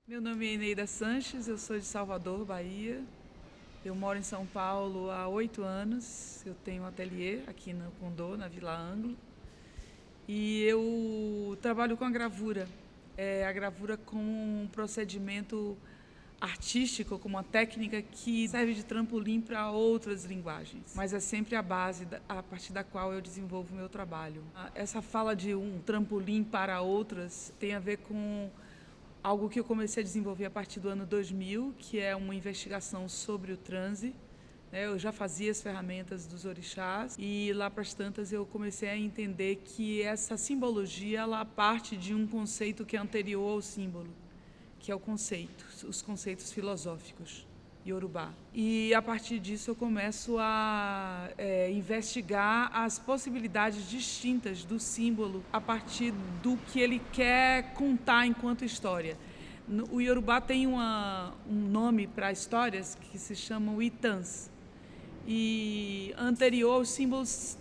Meu nome é Eneida Sanches, eu sou de Salvador, Bahia. Eu moro em São Paulo há 8 anos. Eu tenho um ateliê aqui no Condô, na Vila Anglo. E eu trabalho com a gravura. A gravura como um procedimento artístico, como uma técnica que serve de trampolim para outras linguagens. Mas é sempre a base a partir da qual eu desenvolvo o meu trabalho. Essa fala de um trampolim para outras tem a ver com algo que eu comecei a desenvolver a partir do ano 2000, que é uma investigação sobre o transe. Eu já fazia as ferramentas dos orixás e lá para as tantas eu comecei a entender que essa simbologia ela parte de um conceito que é anterior ao símbolo, que é o conceito, os conceitos filosóficos iorubá. E a partir disso eu começo a investigar as possibilidades distintas do símbolo a partir do que ele quer contar enquanto história. O iorubá tem um nome para histórias que se chamam itãs. E anterior aos símbolos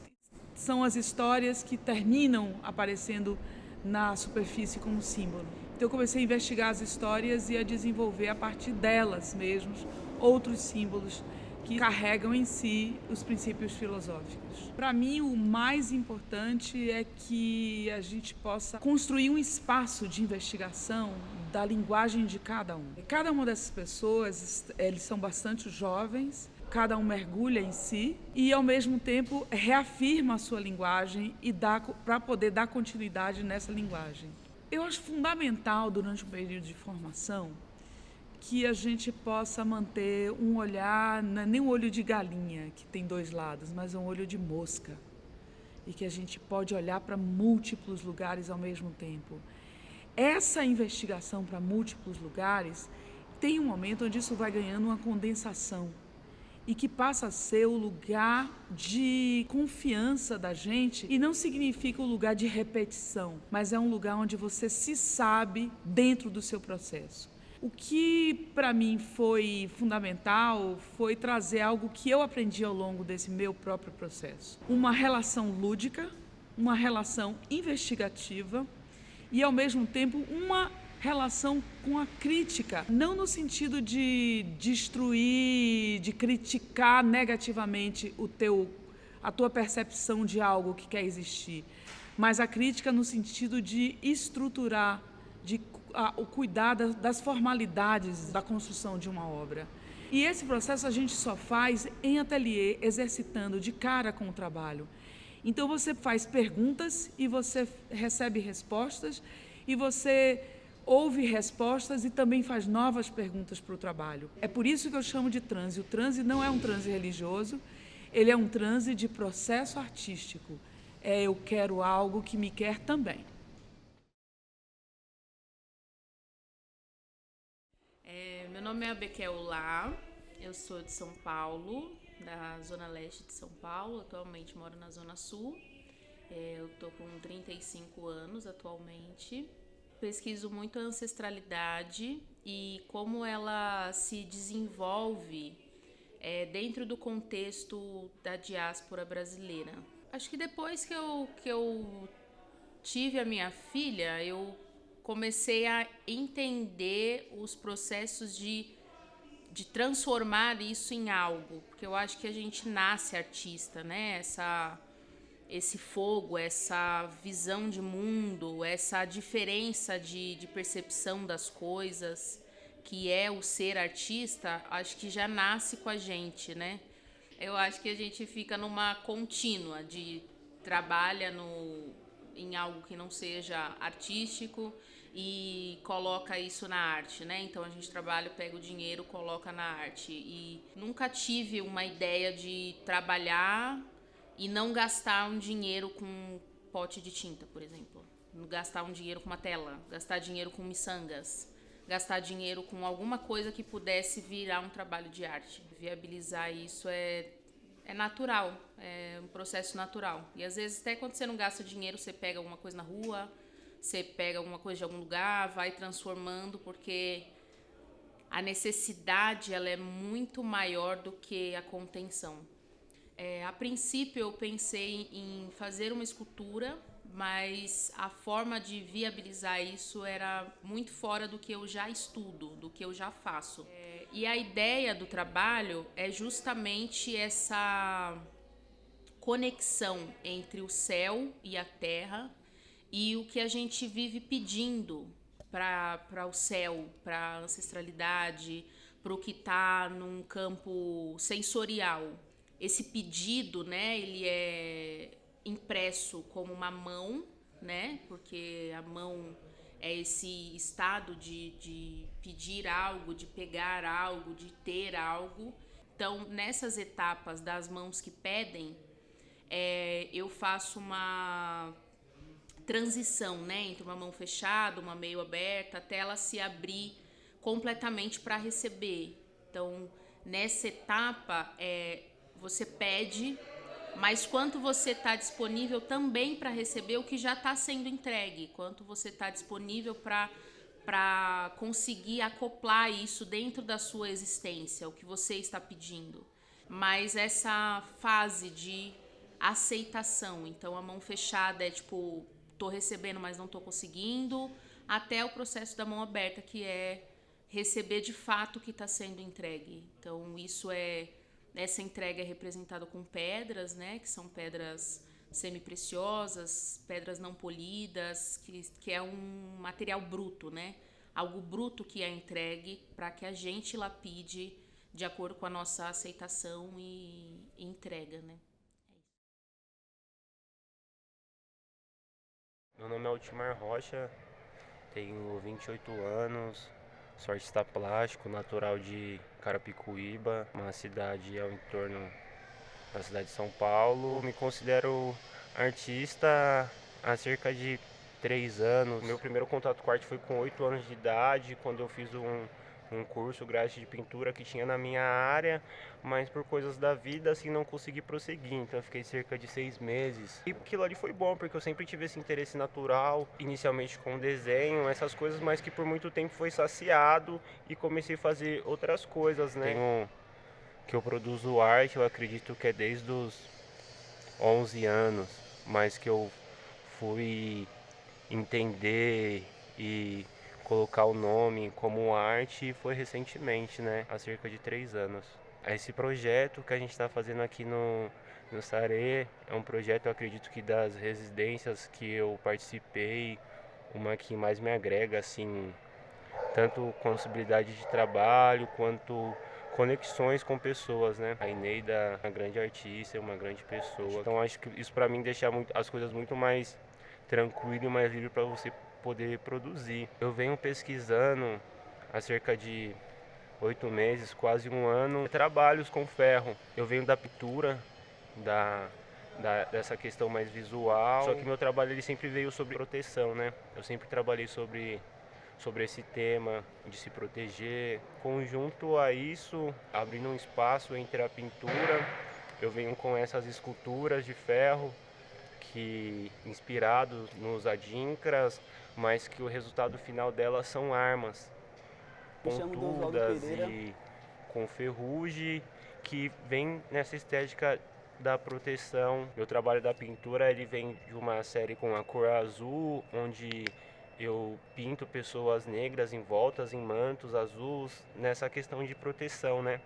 são as histórias que terminam aparecendo na superfície como símbolo. Então eu comecei a investigar as histórias e a desenvolver a partir delas mesmos outros símbolos que carregam em si os princípios filosóficos. Para mim, o mais importante é que a gente possa construir um espaço de investigação da linguagem de cada um. Cada uma dessas pessoas, eles são bastante jovens, cada um mergulha em si e, ao mesmo tempo, reafirma a sua linguagem e para poder dar continuidade nessa linguagem. Eu acho fundamental, durante o período de formação, que a gente possa manter um olhar, não é nem um olho de galinha, que tem dois lados, mas um olho de mosca. E que a gente pode olhar para múltiplos lugares ao mesmo tempo. Essa investigação para múltiplos lugares tem um momento onde isso vai ganhando uma condensação e que passa a ser o lugar de confiança da gente, e não significa o lugar de repetição, mas é um lugar onde você se sabe dentro do seu processo. O que para mim foi fundamental foi trazer algo que eu aprendi ao longo desse meu próprio processo. Uma relação lúdica, uma relação investigativa e, ao mesmo tempo, uma relação com a crítica, não no sentido de destruir, de criticar negativamente a tua percepção de algo que quer existir, mas a crítica no sentido de estruturar, de o cuidar das formalidades da construção de uma obra. E esse processo a gente só faz em ateliê, exercitando de cara com o trabalho. Então você faz perguntas e você recebe respostas e você ouve respostas e também faz novas perguntas para o trabalho. É por isso que eu chamo de transe. O transe não é um transe religioso, ele é um transe de processo artístico. Eu quero algo que me quer também. Meu nome é Abequel Lá, eu sou de São Paulo, da zona leste de São Paulo, atualmente moro na zona sul. Eu tô com 35 anos atualmente. Pesquiso muito a ancestralidade e como ela se desenvolve dentro do contexto da diáspora brasileira. Acho que depois que eu tive a minha filha, eu comecei a entender os processos de transformar isso em algo, porque eu acho que a gente nasce artista, né? Esse fogo, essa visão de mundo, essa diferença de percepção das coisas, que é o ser artista, acho que já nasce com a gente, né? Eu acho que a gente fica numa contínua de trabalha em algo que não seja artístico e coloca isso na arte, né? Então a gente trabalha, pega o dinheiro, coloca na arte. E nunca tive uma ideia de trabalhar e não gastar um dinheiro com um pote de tinta, por exemplo. Gastar um dinheiro com uma tela, gastar dinheiro com miçangas, gastar dinheiro com alguma coisa que pudesse virar um trabalho de arte. Viabilizar isso é natural, é um processo natural. E às vezes até quando você não gasta dinheiro, você pega alguma coisa na rua, você pega alguma coisa de algum lugar, vai transformando, porque a necessidade ela é muito maior do que a contenção. A princípio eu pensei em fazer uma escultura, mas a forma de viabilizar isso era muito fora do que eu já estudo, do que eu já faço. E a ideia do trabalho é justamente essa conexão entre o céu e a terra e o que a gente vive pedindo para o céu, para a ancestralidade, para o que está num campo sensorial. Esse pedido, né, ele é impresso como uma mão, né, porque a mão é esse estado de pedir algo, de pegar algo, de ter algo. Então, nessas etapas das mãos que pedem, eu faço uma transição, né, entre uma mão fechada, uma meio aberta, até ela se abrir completamente para receber. Então, nessa etapa, você pede, mas quanto você está disponível também para receber o que já está sendo entregue, quanto você está disponível para conseguir acoplar isso dentro da sua existência, o que você está pedindo. Mas essa fase de aceitação, então a mão fechada é tipo, tô recebendo, mas não tô conseguindo, até o processo da mão aberta, que é receber de fato o que está sendo entregue. Então essa entrega é representada com pedras, né, que são pedras semi-preciosas, pedras não polidas, que é um material bruto, né? Algo bruto que é entregue para que a gente lapide de acordo com a nossa aceitação e entrega, né? Meu nome é Altimar Rocha, tenho 28 anos, sou artista plástico, natural de Carapicuíba, uma cidade ao entorno da cidade de São Paulo. Me considero artista há cerca de 3 anos. Meu primeiro contato com arte foi com 8 anos de idade, quando eu fiz um curso grátis de pintura que tinha na minha área, mas por coisas da vida assim não consegui prosseguir, então eu fiquei cerca de 6 meses. E aquilo ali foi bom, porque eu sempre tive esse interesse natural, inicialmente com desenho, essas coisas, mas que por muito tempo foi saciado e comecei a fazer outras coisas, né? Que eu produzo arte, eu acredito que é desde os 11 anos, mas que eu fui entender e colocar o nome como arte foi recentemente, né? Há cerca de 3 anos. Esse projeto que a gente está fazendo aqui no Sarê é um projeto, eu acredito que das residências que eu participei, uma que mais me agrega, assim, tanto com possibilidade de trabalho quanto conexões com pessoas, né? A Eneida é uma grande artista, é uma grande pessoa. Então acho que isso para mim deixa as coisas muito mais tranquilo e mais livre para você poder produzir. Eu venho pesquisando há cerca de 8 meses, quase um ano, trabalhos com ferro. Eu venho da pintura, dessa questão mais visual, só que meu trabalho ele sempre veio sobre proteção, né? Eu sempre trabalhei sobre esse tema de se proteger. Conjunto a isso, abrindo um espaço entre a pintura, eu venho com essas esculturas de ferro que inspirados nos adinkras, mas que o resultado final delas são armas pontudas e com ferrugem, que vem nessa estética da proteção. Meu trabalho da pintura ele vem de uma série com a cor azul, onde eu pinto pessoas negras envoltas em mantos azuis, nessa questão de proteção, né?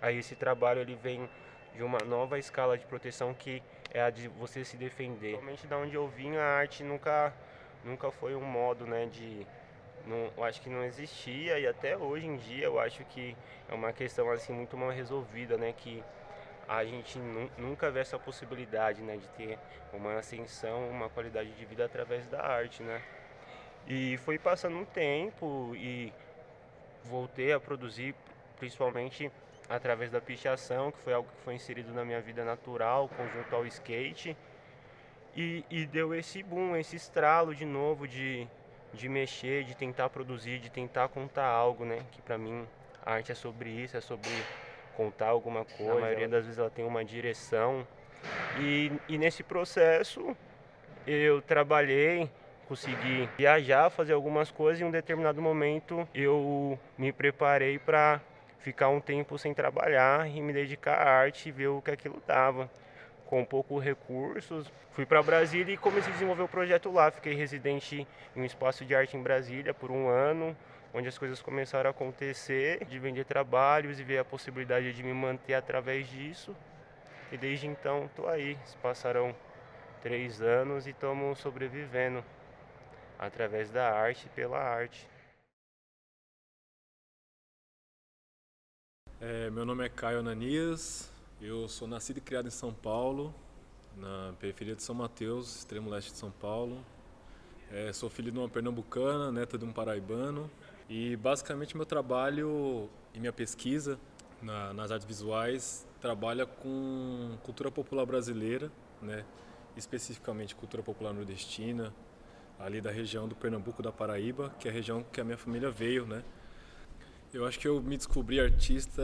Aí esse trabalho ele vem de uma nova escala de proteção que é a de você se defender. Realmente da onde eu vim, a arte nunca foi um modo, né, eu acho que não existia, e até hoje em dia eu acho que é uma questão assim muito mal resolvida, né, que a gente nunca vê essa possibilidade, né, de ter uma ascensão, uma qualidade de vida através da arte, né. E foi passando um tempo e voltei a produzir, principalmente através da pichação, que foi algo que foi inserido na minha vida natural, conjunto ao skate. E deu esse boom, esse estralo de novo de mexer, de tentar produzir, de tentar contar algo, né? Que pra mim a arte é sobre isso, é sobre contar alguma coisa. Na maioria das vezes ela tem uma direção. E nesse processo eu trabalhei, consegui viajar, fazer algumas coisas e em um determinado momento eu me preparei para ficar um tempo sem trabalhar e me dedicar à arte e ver o que aquilo dava. Com poucos recursos, fui para Brasília e comecei a desenvolver o projeto lá. Fiquei residente em um espaço de arte em Brasília por um ano, onde as coisas começaram a acontecer, de vender trabalhos e ver a possibilidade de me manter através disso. E desde então estou aí. Se passaram 3 anos e estamos sobrevivendo através da arte e pela arte. Meu nome é Caio Ananias, eu sou nascido e criado em São Paulo, na periferia de São Mateus, extremo leste de São Paulo. Sou filho de uma pernambucana, neta de um paraibano, e basicamente meu trabalho e minha pesquisa nas artes visuais trabalha com cultura popular brasileira, né? Especificamente cultura popular nordestina, ali da região do Pernambuco, da Paraíba, que é a região que a minha família veio, né? Eu acho que eu me descobri artista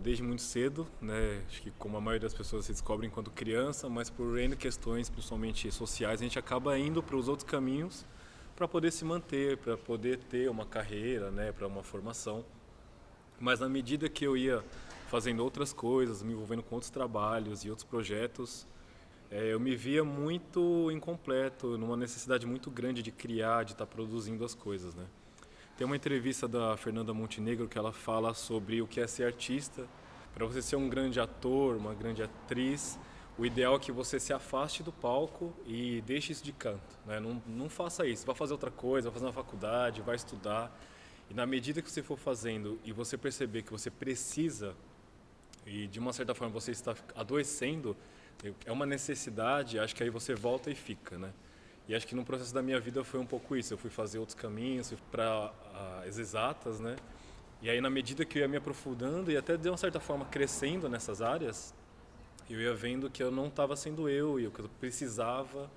desde muito cedo, né? Acho que como a maioria das pessoas se descobre enquanto criança, mas por N questões, principalmente sociais, a gente acaba indo para os outros caminhos para poder se manter, para poder ter uma carreira, né? Para uma formação. Mas na medida que eu ia fazendo outras coisas, me envolvendo com outros trabalhos e outros projetos, eu me via muito incompleto, numa necessidade muito grande de criar, de estar produzindo as coisas, né? Tem uma entrevista da Fernanda Montenegro que ela fala sobre o que é ser artista. Para você ser um grande ator, uma grande atriz, o ideal é que você se afaste do palco e deixe isso de canto, né? Não faça isso, vá fazer outra coisa, vá fazer uma faculdade, vá estudar. E na medida que você for fazendo e você perceber que você precisa, e de uma certa forma você está adoecendo, é uma necessidade, acho que aí você volta e fica, né? E acho que no processo da minha vida foi um pouco isso. Eu fui fazer outros caminhos, fui para as exatas, né? E aí, na medida que eu ia me aprofundando e até de uma certa forma crescendo nessas áreas, eu ia vendo que eu não estava sendo eu e que eu precisava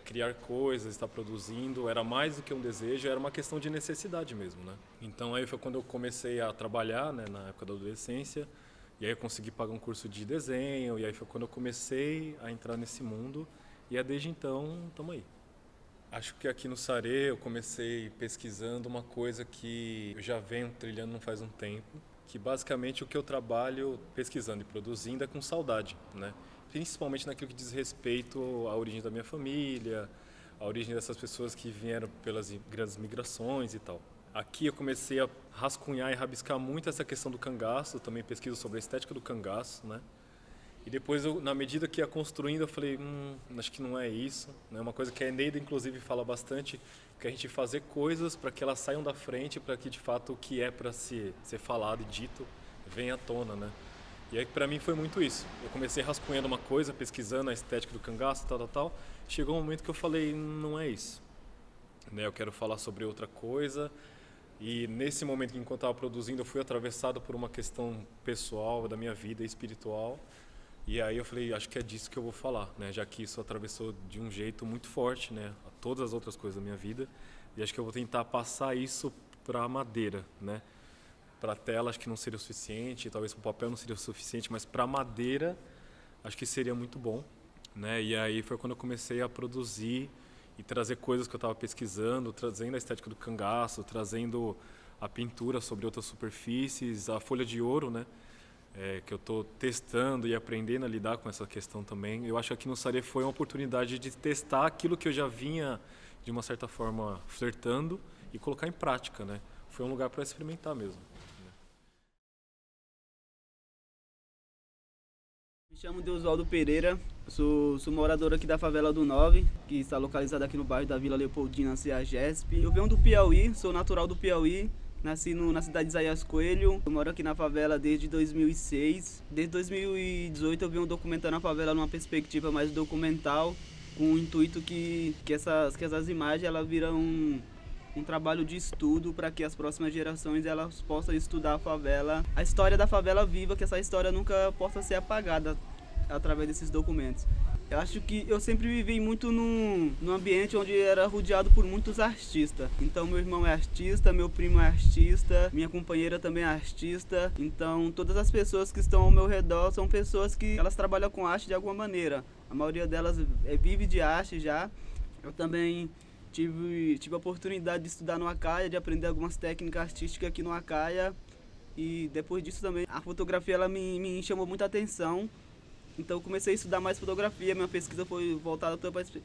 criar coisas, estar produzindo. Era mais do que um desejo, era uma questão de necessidade mesmo, né? Então aí foi quando eu comecei a trabalhar, né, na época da adolescência. E aí eu consegui pagar um curso de desenho. E aí foi quando eu comecei a entrar nesse mundo. E desde então, estamos aí. Acho que aqui no Sarê eu comecei pesquisando uma coisa que eu já venho trilhando não faz um tempo, que basicamente o que eu trabalho pesquisando e produzindo é com saudade, né? Principalmente naquilo que diz respeito à origem da minha família, à origem dessas pessoas que vieram pelas grandes migrações e tal. Aqui eu comecei a rascunhar e rabiscar muito essa questão do cangaço, também pesquiso sobre a estética do cangaço, né? E depois, na medida que ia construindo, eu falei, acho que não é isso. É uma coisa que a Eneida, inclusive, fala bastante, que a gente fazer coisas para que elas saiam da frente, para que, de fato, o que é para ser falado e dito venha à tona, né? E aí, para mim, foi muito isso. Eu comecei rascunhando uma coisa, pesquisando a estética do cangaço, tal. Chegou um momento que eu falei, não é isso. Né? Eu quero falar sobre outra coisa. E nesse momento, enquanto eu estava produzindo, eu fui atravessado por uma questão pessoal da minha vida espiritual. E aí eu falei, acho que é disso que eu vou falar, né? Já que isso atravessou de um jeito muito forte, né, a todas as outras coisas da minha vida. E acho que eu vou tentar passar isso para a madeira, né? Para a tela acho que não seria o suficiente, talvez para o papel não seria o suficiente, mas para a madeira acho que seria muito bom, né? E aí foi quando eu comecei a produzir e trazer coisas que eu estava pesquisando, trazendo a estética do cangaço, trazendo a pintura sobre outras superfícies, a folha de ouro, né? Que eu estou testando e aprendendo a lidar com essa questão também. Eu acho que aqui no Sarê foi uma oportunidade de testar aquilo que eu já vinha, de uma certa forma, flertando e colocar em prática, né? Foi um lugar para experimentar mesmo. Me chamo Deusvaldo Pereira, sou morador aqui da favela do 9, que está localizada aqui no bairro da Vila Leopoldina, CEAGESP. Eu venho do Piauí, sou natural do Piauí. Nasci na cidade de Isaías Coelho, eu moro aqui na favela desde 2006. Desde 2018 eu venho documentando a favela numa perspectiva mais documental, com o intuito que essas imagens elas viram um trabalho de estudo para que as próximas gerações elas possam estudar a favela, a história da favela viva, que essa história nunca possa ser apagada através desses documentos. Eu acho que eu sempre vivi muito num ambiente onde era rodeado por muitos artistas. Então meu irmão é artista, meu primo é artista, minha companheira também é artista. Então todas as pessoas que estão ao meu redor são pessoas que elas trabalham com arte de alguma maneira. A maioria delas vive de arte já. Eu também tive a oportunidade de estudar no Acaia, de aprender algumas técnicas artísticas aqui no Acaia. E depois disso também, a fotografia ela me chamou muita atenção. Então eu comecei a estudar mais fotografia, minha pesquisa foi voltada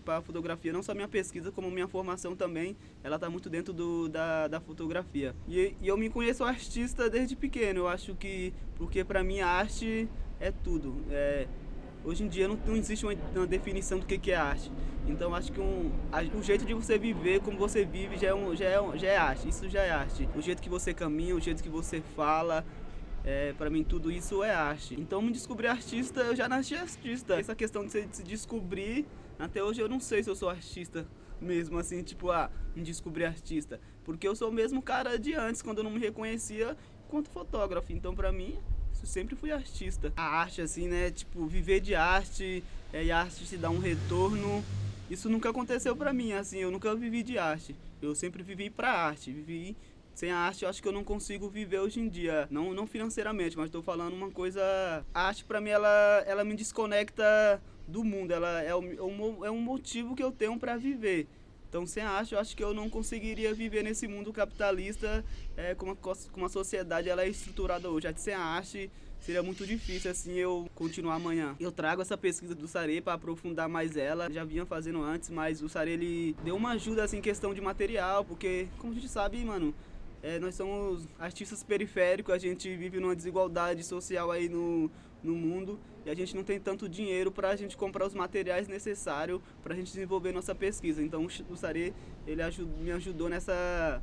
para a fotografia, não só minha pesquisa, como minha formação também, ela está muito dentro da fotografia. E eu me conheço artista desde pequeno, eu acho que, porque para mim a arte é tudo. Hoje em dia não existe uma definição do que é arte. Então acho que o jeito de você viver, como você vive, já é arte, isso já é arte. O jeito que você caminha, o jeito que você fala, para mim tudo isso é arte. Então me descobrir artista, eu já nasci artista. Essa questão de se descobrir, até hoje eu não sei se eu sou artista mesmo, assim, tipo, me descobrir artista. Porque eu sou o mesmo cara de antes, quando eu não me reconhecia enquanto fotógrafo. Então pra mim, eu sempre fui artista. A arte, assim, né, tipo, viver de arte, e a arte te dá um retorno, isso nunca aconteceu pra mim, assim, eu nunca vivi de arte. Eu sempre vivi pra arte, sem a arte eu acho que eu não consigo viver hoje em dia, não financeiramente, mas estou falando uma coisa... A arte para mim, ela me desconecta do mundo, ela é um motivo que eu tenho para viver. Então sem a arte eu acho que eu não conseguiria viver nesse mundo capitalista como a sociedade ela é estruturada hoje. Sem a arte seria muito difícil assim eu continuar amanhã. Eu trago essa pesquisa do Sarê para aprofundar mais ela. Já vinha fazendo antes, mas o Sarê ele deu uma ajuda assim em questão de material, porque como a gente sabe, mano, nós somos artistas periféricos, a gente vive numa desigualdade social aí no mundo e a gente não tem tanto dinheiro para a gente comprar os materiais necessários para a gente desenvolver nossa pesquisa. Então o Sarê ele me ajudou nessa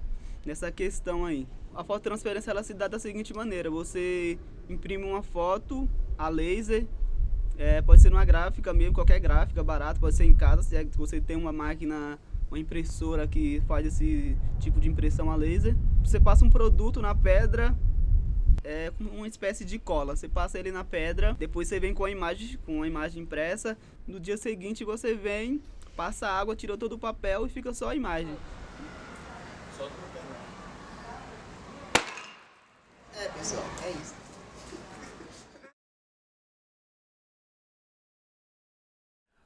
questão aí. A fototransferência ela se dá da seguinte maneira: você imprime uma foto a laser, pode ser uma gráfica mesmo, qualquer gráfica barata, pode ser em casa, se você tem uma máquina, uma impressora que faz esse tipo de impressão a laser. Você passa um produto na pedra, uma espécie de cola. Você passa ele na pedra, depois você vem com a imagem impressa. No dia seguinte você vem, passa água, tira todo o papel e fica só a imagem. Pessoal, é isso.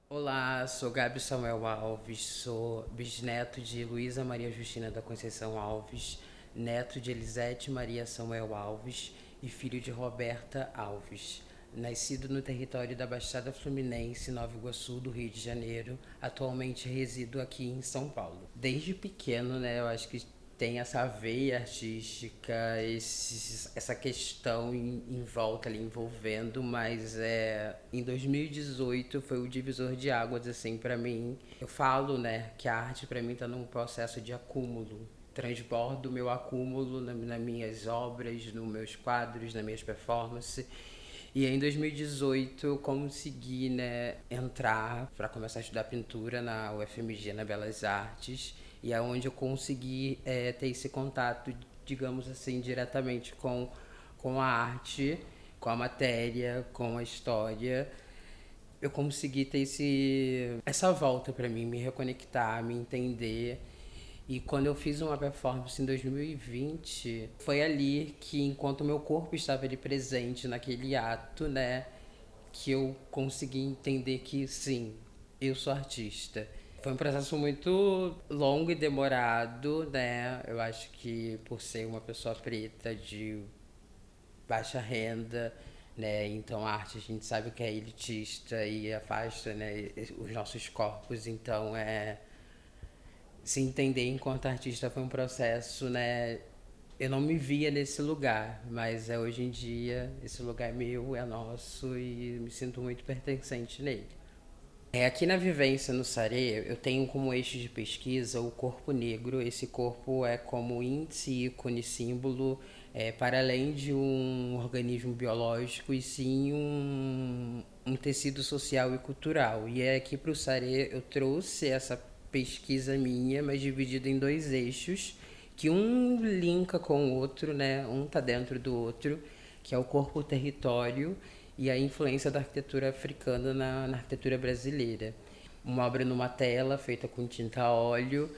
Olá, sou Gabi Samuel Alves, sou bisneto de Luísa Maria Justina da Conceição Alves, neto de Elisete Maria Samuel Alves e filho de Roberta Alves. Nascido no território da Baixada Fluminense, Nova Iguaçu, do Rio de Janeiro, atualmente resido aqui em São Paulo. Desde pequeno, né, eu acho que tem essa veia artística, essa questão em volta ali envolvendo, mas em 2018 foi o divisor de águas assim para mim. Eu falo, né, que a arte para mim está num processo de acúmulo. Transbordo o meu acúmulo nas minhas obras, nos meus quadros, nas minhas performances. E em 2018 eu consegui, né, entrar para começar a estudar pintura na UFMG, na Belas Artes. E é onde eu consegui ter esse contato, digamos assim, diretamente com a arte, com a matéria, com a história. Eu consegui ter essa volta para mim, me reconectar, me entender. E quando eu fiz uma performance em 2020, foi ali que, enquanto o meu corpo estava ali presente naquele ato, né, que eu consegui entender que, sim, eu sou artista. Foi um processo muito longo e demorado, né? Eu acho que por ser uma pessoa preta de baixa renda, né? Então a arte a gente sabe que é elitista e afasta, né, os nossos corpos. Então se entender enquanto artista foi um processo, né? Eu não me via nesse lugar, mas hoje em dia esse lugar é meu, é nosso e me sinto muito pertencente nele. Aqui na Vivência no Sarê, eu tenho como eixo de pesquisa o corpo negro. Esse corpo é como índice, ícone, símbolo, para além de um organismo biológico, e sim um tecido social e cultural. E aqui para o Sarê eu trouxe essa pesquisa minha, mas dividida em dois eixos, que um linka com o outro, né? Um está dentro do outro, que é o corpo-território e a influência da arquitetura africana na arquitetura brasileira. Uma obra numa tela feita com tinta a óleo,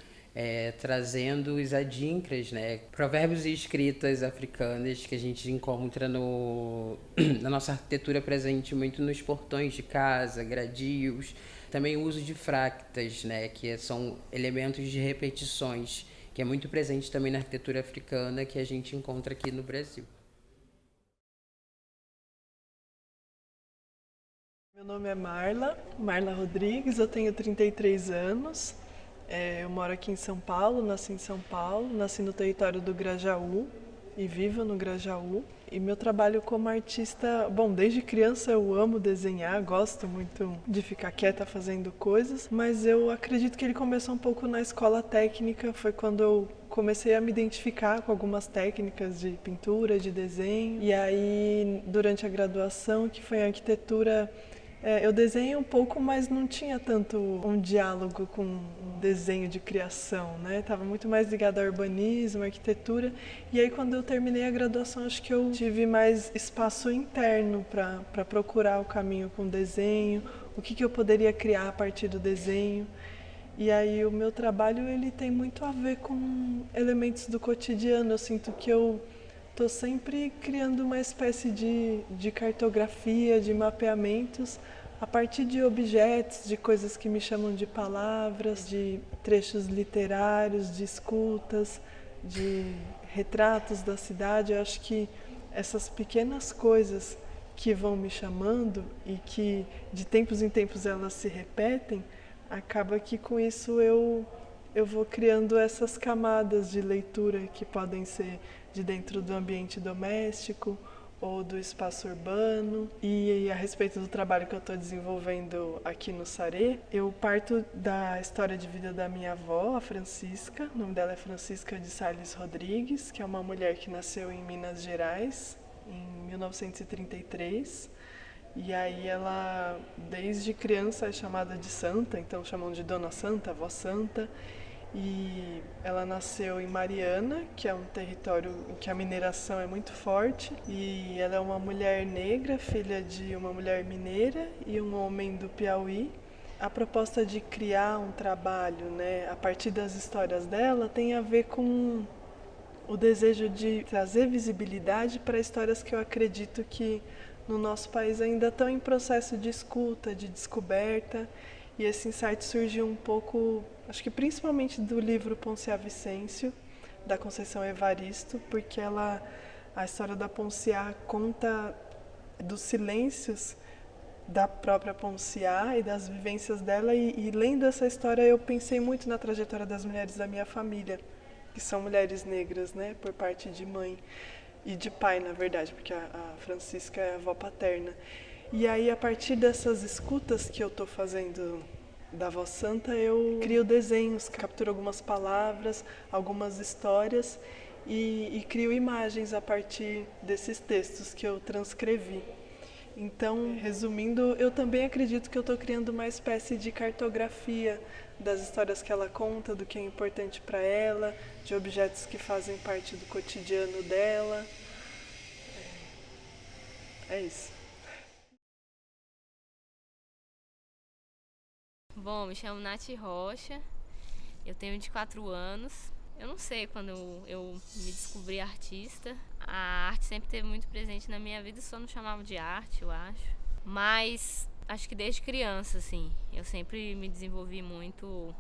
trazendo os adinkras, né, provérbios e escritas africanas que a gente encontra na nossa arquitetura presente muito nos portões de casa, gradios. Também o uso de fractas, né, que são elementos de repetições, que é muito presente também na arquitetura africana que a gente encontra aqui no Brasil. Meu nome é Marla Rodrigues, eu tenho 33 anos. Eu moro aqui em São Paulo, nasci em São Paulo, nasci no território do Grajaú e vivo no Grajaú. E meu trabalho como artista, bom, desde criança eu amo desenhar, gosto muito de ficar quieta fazendo coisas, mas eu acredito que ele começou um pouco na escola técnica, foi quando eu comecei a me identificar com algumas técnicas de pintura, de desenho. E aí, durante a graduação, que foi em arquitetura, eu desenho um pouco, mas não tinha tanto um diálogo com um desenho de criação, né? Estava muito mais ligado ao urbanismo, à arquitetura. E aí, quando eu terminei a graduação, acho que eu tive mais espaço interno para procurar o caminho com o desenho, o que eu poderia criar a partir do desenho. E aí, o meu trabalho ele tem muito a ver com elementos do cotidiano. Eu sinto que eu estou sempre criando uma espécie de cartografia, de mapeamentos, a partir de objetos, de coisas que me chamam de palavras, de trechos literários, de escutas, de retratos da cidade. Eu acho que essas pequenas coisas que vão me chamando e que de tempos em tempos elas se repetem, acaba que com isso eu vou criando essas camadas de leitura que podem ser de dentro do ambiente doméstico ou do espaço urbano. E a respeito do trabalho que eu estou desenvolvendo aqui no Sarê, eu parto da história de vida da minha avó, a Francisca. O nome dela é Francisca de Sales Rodrigues, que é uma mulher que nasceu em Minas Gerais em 1933. E aí ela, desde criança, é chamada de santa, então chamam de Dona Santa, Avó Santa. E ela nasceu em Mariana, que é um território em que a mineração é muito forte. E ela é uma mulher negra, filha de uma mulher mineira e um homem do Piauí. A proposta de criar um trabalho, né, a partir das histórias dela tem a ver com o desejo de trazer visibilidade para histórias que eu acredito que no nosso país ainda estão em processo de escuta, de descoberta. E esse insight surgiu um pouco, acho que principalmente do livro Ponciá Vicêncio, da Conceição Evaristo, porque a história da Ponciá conta dos silêncios da própria Ponciá e das vivências dela. E lendo essa história eu pensei muito na trajetória das mulheres da minha família, que são mulheres negras, né, por parte de mãe e de pai, na verdade, porque a Francisca é a avó paterna. E aí, a partir dessas escutas que eu estou fazendo da Voz Santa, eu crio desenhos, capturo algumas palavras, algumas histórias e crio imagens a partir desses textos que eu transcrevi. Então, resumindo, eu também acredito que eu estou criando uma espécie de cartografia das histórias que ela conta, do que é importante para ela, de objetos que fazem parte do cotidiano dela. É isso. Bom, me chamo Nath Rocha, eu tenho 24 anos. Eu não sei quando eu me descobri artista. A arte sempre esteve muito presente na minha vida, só não chamava de arte, eu acho. Mas acho que desde criança, assim, eu sempre me desenvolvi muito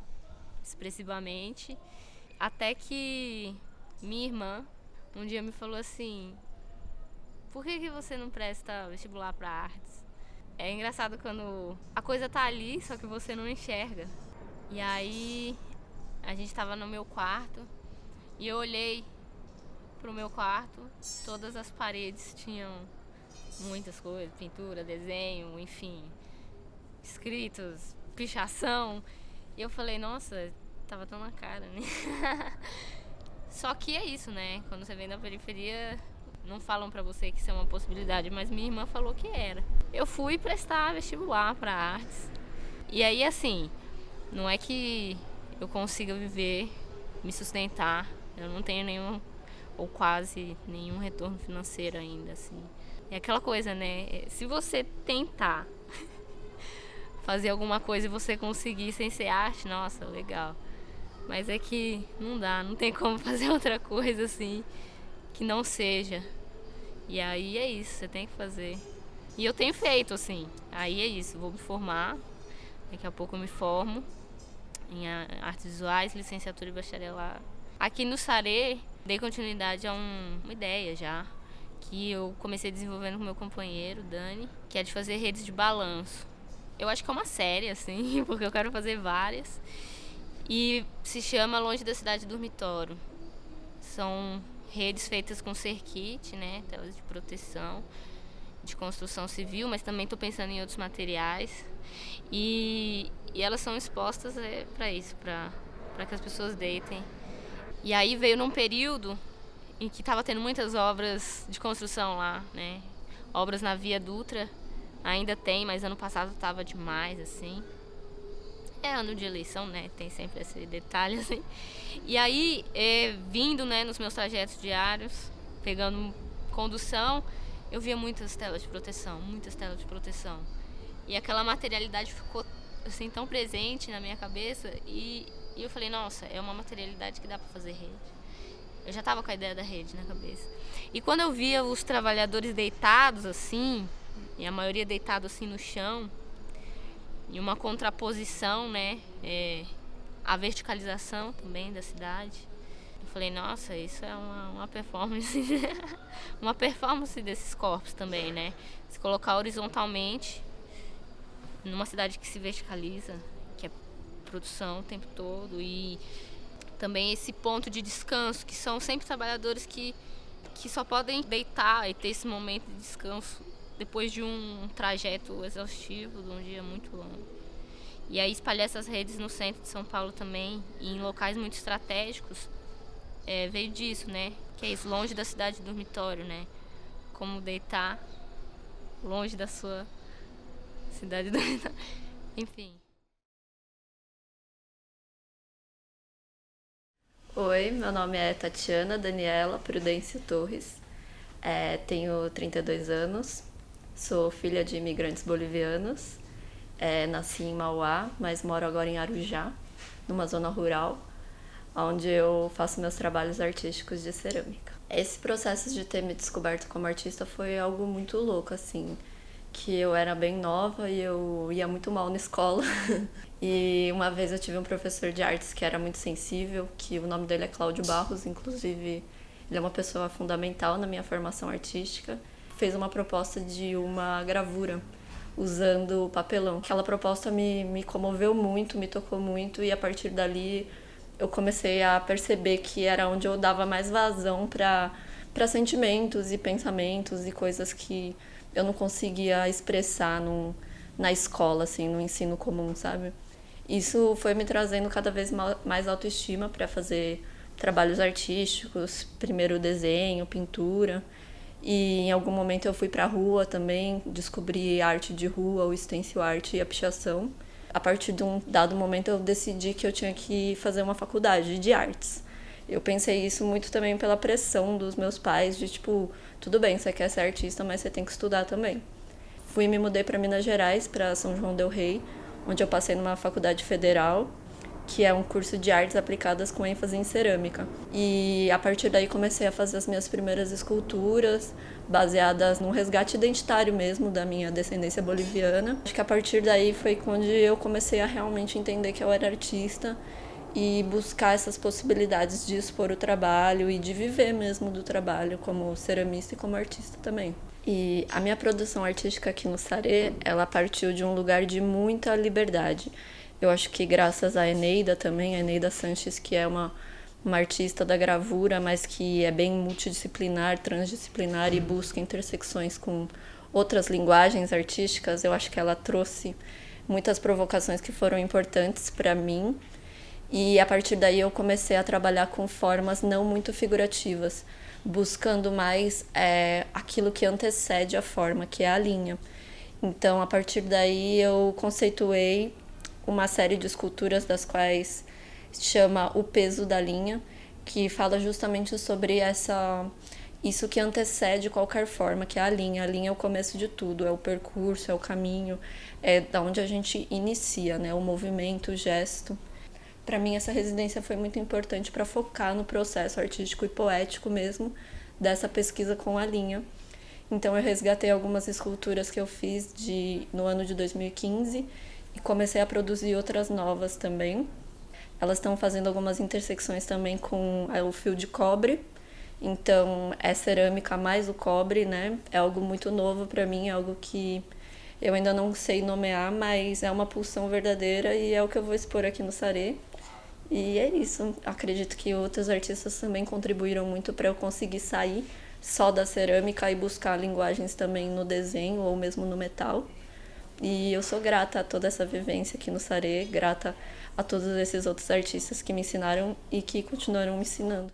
expressivamente. Até que minha irmã um dia me falou assim: por que você não presta vestibular para artes? É engraçado quando a coisa tá ali, só que você não enxerga. E aí a gente tava no meu quarto e eu olhei pro meu quarto, todas as paredes tinham muitas coisas, pintura, desenho, enfim, escritos, pichação. E eu falei, nossa, tava tão na cara, né? Só que é isso, né? Quando você vem da periferia, não falam pra você que isso é uma possibilidade, mas minha irmã falou que era. Eu fui prestar vestibular pra artes. E aí, assim, não é que eu consiga viver, me sustentar. Eu não tenho nenhum, ou quase nenhum retorno financeiro ainda, assim. É aquela coisa, né? Se você tentar fazer alguma coisa e você conseguir sem ser arte, nossa, legal. Mas é que não dá, não tem como fazer outra coisa, assim, que não seja. E aí é isso, você tem que fazer. E eu tenho feito, assim. Aí é isso, vou me formar. Daqui a pouco eu me formo em artes visuais, licenciatura e bacharelado. Aqui no Sarê, dei continuidade a uma ideia já, que eu comecei desenvolvendo com meu companheiro, Dani, que é de fazer redes de balanço. Eu acho que é uma série, assim, porque eu quero fazer várias. E se chama Longe da Cidade Dormitório. São redes feitas com cerquite, né, telas de proteção, de construção civil, mas também estou pensando em outros materiais. E elas são expostas para isso, para que as pessoas deitem. E aí veio num período em que estava tendo muitas obras de construção lá, né? Obras na Via Dutra, ainda tem, mas ano passado estava demais, assim. É ano de eleição, né? Tem sempre esse detalhe, assim. E aí, vindo, né, nos meus trajetos diários, pegando condução, eu via muitas telas de proteção. E aquela materialidade ficou, assim, tão presente na minha cabeça. E eu falei, nossa, é uma materialidade que dá para fazer rede. Eu já estava com a ideia da rede na cabeça. E quando eu via os trabalhadores deitados, assim, e a maioria deitado assim no chão, e uma contraposição, né, a verticalização também da cidade, eu falei, nossa, isso é uma performance, uma performance desses corpos também, né? Se colocar horizontalmente numa cidade que se verticaliza, que é produção o tempo todo, e também esse ponto de descanso, que são sempre trabalhadores que só podem deitar e ter esse momento de descanso depois de um trajeto exaustivo, de um dia muito longo. E aí espalhar essas redes no centro de São Paulo também, e em locais muito estratégicos, veio disso, né? Que é isso, longe da cidade dormitório, né? Como deitar longe da sua cidade dormitório. Enfim. Oi, meu nome é Tatiana Daniela Prudêncio Torres, tenho 32 anos, sou filha de imigrantes bolivianos, nasci em Mauá, mas moro agora em Arujá, numa zona rural, onde eu faço meus trabalhos artísticos de cerâmica. Esse processo de ter me descoberto como artista foi algo muito louco, assim, que eu era bem nova e eu ia muito mal na escola. E uma vez eu tive um professor de artes que era muito sensível, que o nome dele é Cláudio Barros, inclusive ele é uma pessoa fundamental na minha formação artística. Fez uma proposta de uma gravura usando papelão. Aquela proposta me comoveu muito, me tocou muito, e a partir dali eu comecei a perceber que era onde eu dava mais vazão para sentimentos e pensamentos e coisas que eu não conseguia expressar na escola, assim, no ensino comum, sabe? Isso foi me trazendo cada vez mais autoestima para fazer trabalhos artísticos, primeiro desenho, pintura, e em algum momento eu fui para a rua também, descobri arte de rua, o stencil art e a pichação. A partir de um dado momento eu decidi que eu tinha que fazer uma faculdade de artes. Eu pensei isso muito também pela pressão dos meus pais, de tipo, tudo bem, você quer ser artista, mas você tem que estudar também. Me mudei para Minas Gerais, para São João del Rei, onde eu passei numa faculdade federal, que é um curso de artes aplicadas com ênfase em cerâmica. E a partir daí comecei a fazer as minhas primeiras esculturas, baseadas num resgate identitário mesmo da minha descendência boliviana. Acho que a partir daí foi quando eu comecei a realmente entender que eu era artista e buscar essas possibilidades de expor o trabalho e de viver mesmo do trabalho como ceramista e como artista também. E a minha produção artística aqui no Sarê, ela partiu de um lugar de muita liberdade. Eu acho que graças a Eneida também, a Eneida Sanches, que é uma artista da gravura, mas que é bem multidisciplinar, transdisciplinar e busca intersecções com outras linguagens artísticas, eu acho que ela trouxe muitas provocações que foram importantes para mim. E a partir daí eu comecei a trabalhar com formas não muito figurativas, buscando mais aquilo que antecede a forma, que é a linha. Então, a partir daí, eu conceituei uma série de esculturas, das quais chama O Peso da Linha, que fala justamente sobre isso que antecede qualquer forma, que é a linha. A linha é o começo de tudo, é o percurso, é o caminho, é da onde a gente inicia, né? O movimento, o gesto. Para mim, essa residência foi muito importante para focar no processo artístico e poético mesmo dessa pesquisa com a linha. Então, eu resgatei algumas esculturas que eu fiz no ano de 2015 e comecei a produzir outras novas também. Elas estão fazendo algumas intersecções também com o fio de cobre, Então, é cerâmica mais o cobre, né? É algo muito novo para mim, é algo que eu ainda não sei nomear, mas é uma pulsão verdadeira e é o que eu vou expor aqui no Sarê. E é isso. Acredito que outros artistas também contribuíram muito para eu conseguir sair só da cerâmica e buscar linguagens também no desenho ou mesmo no metal. E eu sou grata a toda essa vivência aqui no Sarê, grata a todos esses outros artistas que me ensinaram e que continuarão me ensinando.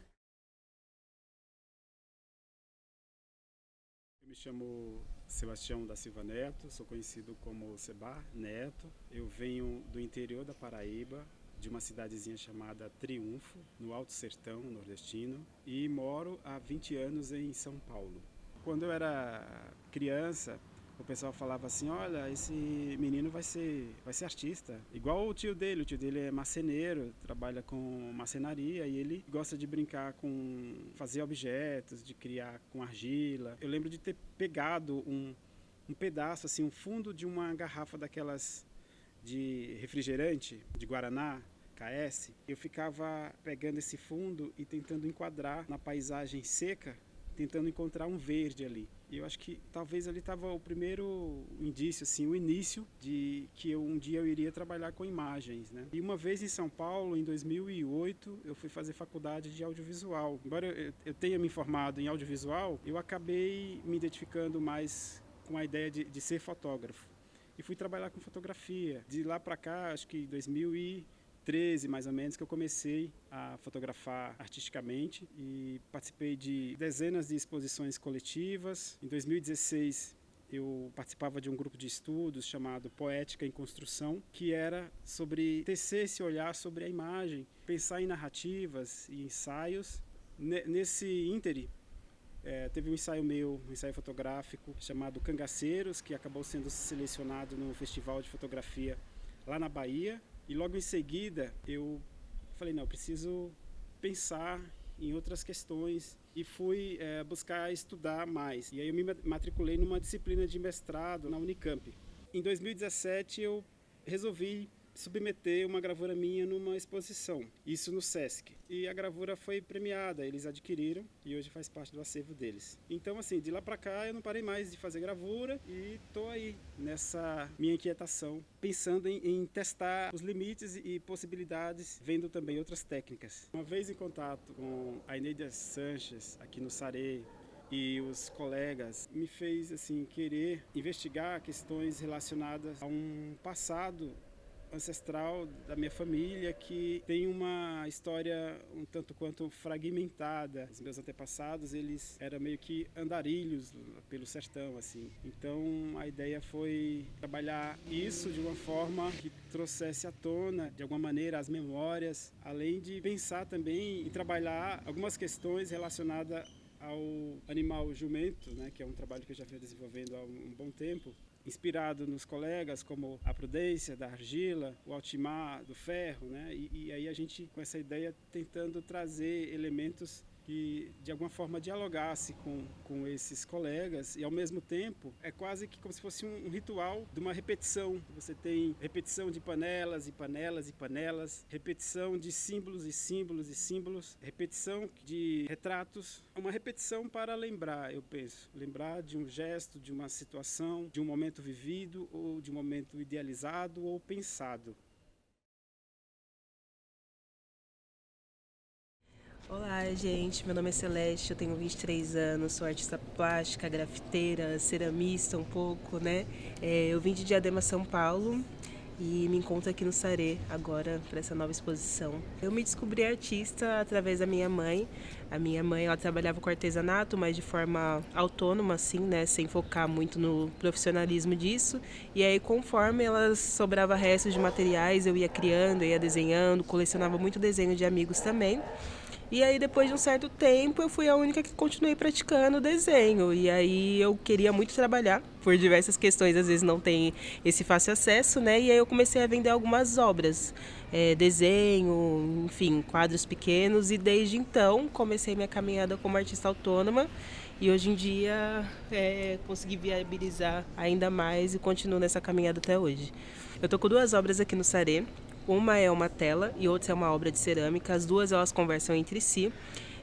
Eu me chamo Sebastião da Silva Neto, sou conhecido como Seba Neto. Eu venho do interior da Paraíba, de uma cidadezinha chamada Triunfo, no Alto Sertão nordestino, e moro há 20 anos em São Paulo. Quando eu era criança, o pessoal falava assim, olha, esse menino vai ser artista, igual o tio dele é marceneiro, trabalha com marcenaria e ele gosta de brincar com fazer objetos, de criar com argila. Eu lembro de ter pegado um pedaço, assim, um fundo de uma garrafa daquelas de refrigerante, de Guaraná, KS. Eu ficava pegando esse fundo e tentando enquadrar na paisagem seca, tentando encontrar um verde ali. E eu acho que talvez ali estava o primeiro indício, assim, o início de que um dia eu iria trabalhar com imagens, né? E uma vez em São Paulo, em 2008, eu fui fazer faculdade de audiovisual. Embora eu tenha me formado em audiovisual, eu acabei me identificando mais com a ideia de ser fotógrafo. E fui trabalhar com fotografia. De lá para cá, acho que em 2013, mais ou menos, que eu comecei a fotografar artisticamente e participei de dezenas de exposições coletivas. Em 2016, eu participava de um grupo de estudos chamado Poética em Construção, que era sobre tecer esse olhar sobre a imagem, pensar em narrativas e ensaios. Nesse íntere, teve um ensaio meu, um ensaio fotográfico chamado Cangaceiros, que acabou sendo selecionado no Festival de Fotografia lá na Bahia. E logo em seguida eu falei, não, eu preciso pensar em outras questões e fui buscar estudar mais. E aí eu me matriculei numa disciplina de mestrado na Unicamp. Em 2017 eu resolvi submeter uma gravura minha numa exposição, isso no Sesc. E a gravura foi premiada, eles adquiriram e hoje faz parte do acervo deles. Então, assim, de lá para cá eu não parei mais de fazer gravura e tô aí nessa minha inquietação, pensando em testar os limites e possibilidades, vendo também outras técnicas. Uma vez em contato com a Eneida Sanches aqui no Sarê e os colegas, me fez assim querer investigar questões relacionadas a um passado ancestral da minha família que tem uma história um tanto quanto fragmentada. Os meus antepassados, eles eram meio que andarilhos pelo sertão, assim. Então a ideia foi trabalhar isso de uma forma que trouxesse à tona, de alguma maneira, as memórias, além de pensar também em trabalhar algumas questões relacionadas ao animal jumento, né, que é um trabalho que eu já venho desenvolvendo há um bom tempo, inspirado nos colegas como a Prudência da argila, o Altimar do ferro, né? E aí a gente, com essa ideia, tentando trazer elementos que de alguma forma dialogasse com esses colegas e ao mesmo tempo é quase que como se fosse um ritual de uma repetição. Você tem repetição de panelas e panelas e panelas, repetição de símbolos e símbolos e símbolos, repetição de retratos, uma repetição para lembrar, eu penso, lembrar de um gesto, de uma situação, de um momento vivido ou de um momento idealizado ou pensado. Olá, gente. Meu nome é Celeste, eu tenho 23 anos, sou artista plástica, grafiteira, ceramista um pouco, né? Eu vim de Diadema, São Paulo e me encontro aqui no Sarê agora para essa nova exposição. Eu me descobri artista através da minha mãe. A minha mãe, ela trabalhava com artesanato, mas de forma autônoma, assim, né? Sem focar muito no profissionalismo disso. E aí, conforme ela sobrava restos de materiais, eu ia criando, eu ia desenhando, colecionava muito desenho de amigos também. E aí, depois de um certo tempo, eu fui a única que continuei praticando o desenho. E aí, eu queria muito trabalhar, por diversas questões, às vezes não tem esse fácil acesso, né? E aí, eu comecei a vender algumas obras, desenho, enfim, quadros pequenos. E desde então, comecei minha caminhada como artista autônoma. E hoje em dia, consegui viabilizar ainda mais e continuo nessa caminhada até hoje. Eu tô com 2 obras aqui no Sarê. Uma é uma tela e outra é uma obra de cerâmica. As duas elas conversam entre si.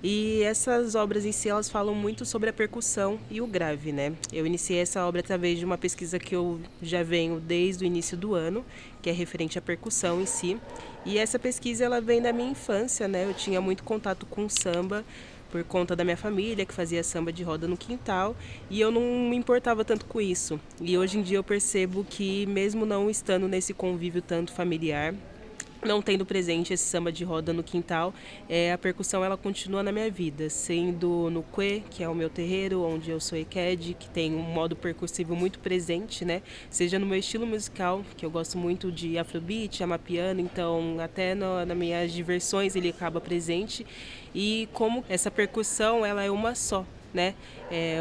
E essas obras em si, elas falam muito sobre a percussão e o grave, né? Eu iniciei essa obra através de uma pesquisa que eu já venho desde o início do ano, que é referente à percussão em si. E essa pesquisa, ela vem da minha infância, né? Eu tinha muito contato com samba, por conta da minha família, que fazia samba de roda no quintal, e eu não me importava tanto com isso. E hoje em dia eu percebo que, mesmo não estando nesse convívio tanto familiar, não tendo presente esse samba de roda no quintal, a percussão ela continua na minha vida, sendo no Cue, que é o meu terreiro, onde eu sou EQED, que tem um modo percussivo muito presente, né? Seja no meu estilo musical, que eu gosto muito de afrobeat, amapiano, então até nas minhas diversões ele acaba presente, e como essa percussão ela é uma só, né?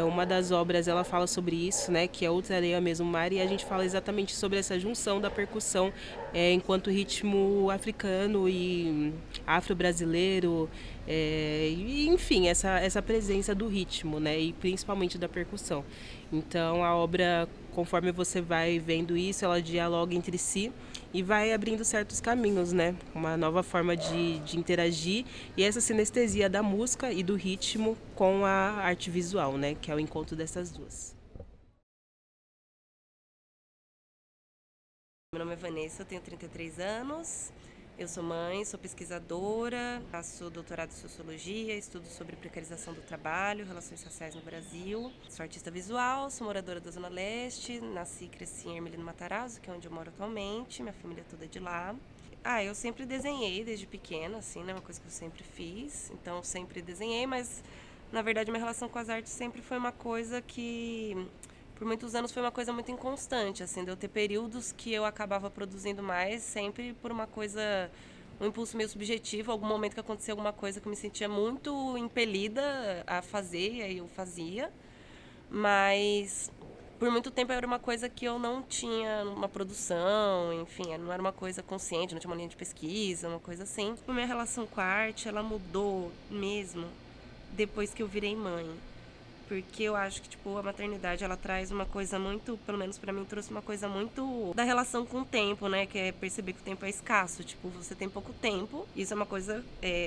Uma das obras ela fala sobre isso, né? Que é Outra Areia Mesmo Mar, e a gente fala exatamente sobre essa junção da percussão enquanto ritmo africano e afro-brasileiro, e, enfim, essa presença do ritmo, né? E principalmente da percussão. Então a obra, conforme você vai vendo isso, ela dialoga entre si e vai abrindo certos caminhos, né? Uma nova forma de interagir, e essa sinestesia da música e do ritmo com a arte visual, né? Que é o encontro dessas duas. Meu nome é Vanessa, eu tenho 33 anos, eu sou mãe, sou pesquisadora, faço doutorado em Sociologia, estudo sobre precarização do trabalho, relações raciais no Brasil. Sou artista visual, sou moradora da Zona Leste, nasci e cresci em Hermelino Matarazzo, que é onde eu moro atualmente, minha família toda é de lá. Eu sempre desenhei desde pequena, assim, né, uma coisa que eu sempre fiz, então sempre desenhei, mas na verdade minha relação com as artes sempre foi uma coisa que... Por muitos anos foi uma coisa muito inconstante, assim, de eu ter períodos que eu acabava produzindo mais, sempre por uma coisa, um impulso meio subjetivo, algum momento que acontecia alguma coisa que eu me sentia muito impelida a fazer, e aí eu fazia. Mas por muito tempo era uma coisa que eu não tinha uma produção, enfim, não era uma coisa consciente, não tinha uma linha de pesquisa, uma coisa assim. A minha relação com a arte, ela mudou mesmo depois que eu virei mãe. Porque eu acho que, tipo, a maternidade, ela traz uma coisa muito, pelo menos pra mim, trouxe uma coisa muito da relação com o tempo, né? Que é perceber que o tempo é escasso. Tipo, você tem pouco tempo, isso é uma coisa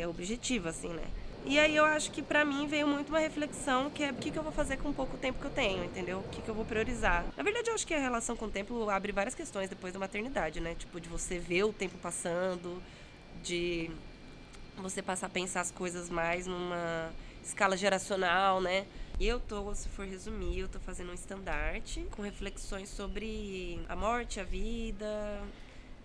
objetiva, assim, né? E aí eu acho que pra mim veio muito uma reflexão que é o que eu vou fazer com o pouco tempo que eu tenho, entendeu? O que eu vou priorizar. Na verdade, eu acho que a relação com o tempo abre várias questões depois da maternidade, né? Tipo, de você ver o tempo passando, de você passar a pensar as coisas mais numa escala geracional, né? E eu tô, se for resumir, eu tô fazendo um estandarte com reflexões sobre a morte, a vida,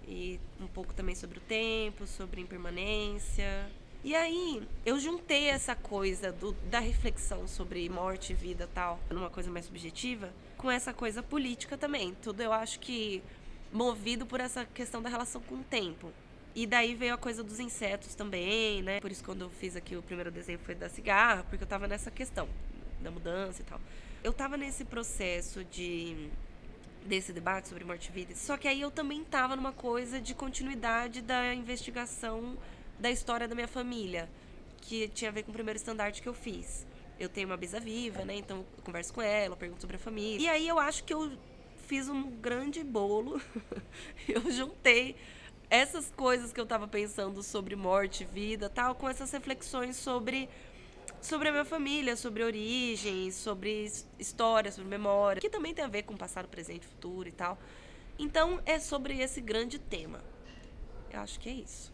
e um pouco também sobre o tempo, sobre impermanência. E aí, eu juntei essa coisa da reflexão sobre morte, vida e tal, numa coisa mais subjetiva, com essa coisa política também. Tudo eu acho que movido por essa questão da relação com o tempo. E daí veio a coisa dos insetos também, né? Por isso, quando eu fiz aqui o primeiro desenho foi da cigarra, porque eu tava nessa questão da mudança e tal. Eu tava nesse processo desse debate sobre morte e vida, só que aí eu também tava numa coisa de continuidade da investigação da história da minha família, que tinha a ver com o primeiro estandarte que eu fiz. Eu tenho uma bisa viva, né, então eu converso com ela, eu pergunto sobre a família. E aí eu acho que eu fiz um grande bolo, eu juntei essas coisas que eu tava pensando sobre morte, vida, tal, com essas reflexões sobre a minha família, sobre origem, sobre história, sobre memória, que também tem a ver com passado, presente, futuro e tal. Então, é sobre esse grande tema. Eu acho que é isso.